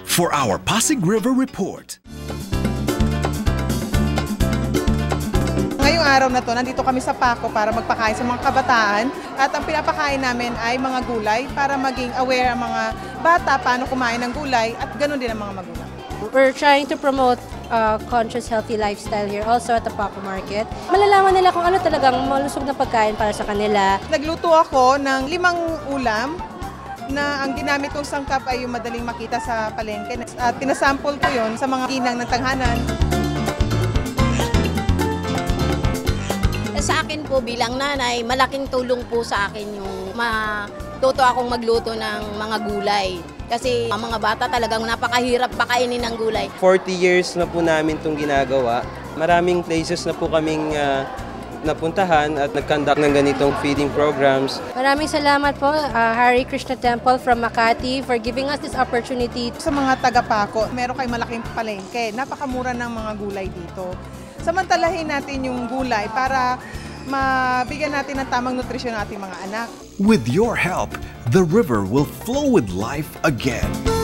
For our Pasig River Report. Ngayong araw na to, nandito kami sa Paco para magpakain sa mga kabataan at ang pinapakain namin ay mga gulay para maging aware ang mga bata paano kumain ng gulay at ganoon din ang mga magulang. We're trying to promote conscious, healthy lifestyle here also at the Paco Market. Malalaman nila kung ano talagang malusog na pagkain para sa kanila. Nagluto ako ng 5 ulam na ang ginamit kong sangkap ay yung madaling makita sa palengke at pinasample ko yon sa mga ginang ng tanghanan. Sa akin po bilang nanay, malaking tulong po sa akin yung matuto akong magluto ng mga gulay. Kasi ang mga bata talagang napakahirap pakainin ng gulay. 40 years na po namin itong ginagawa. Maraming places na po kaming napuntahan at nag-conduct ng ganitong feeding programs. Maraming salamat po, Hare Krishna Temple from Makati for giving us this opportunity. Sa mga taga-Paco, meron kayong malaking palengke. Napakamura ng mga gulay dito. Samantalahin natin yung gulay para mabigyan natin ng tamang nutrisyon ng ating mga anak. With your help, the river will flow with life again.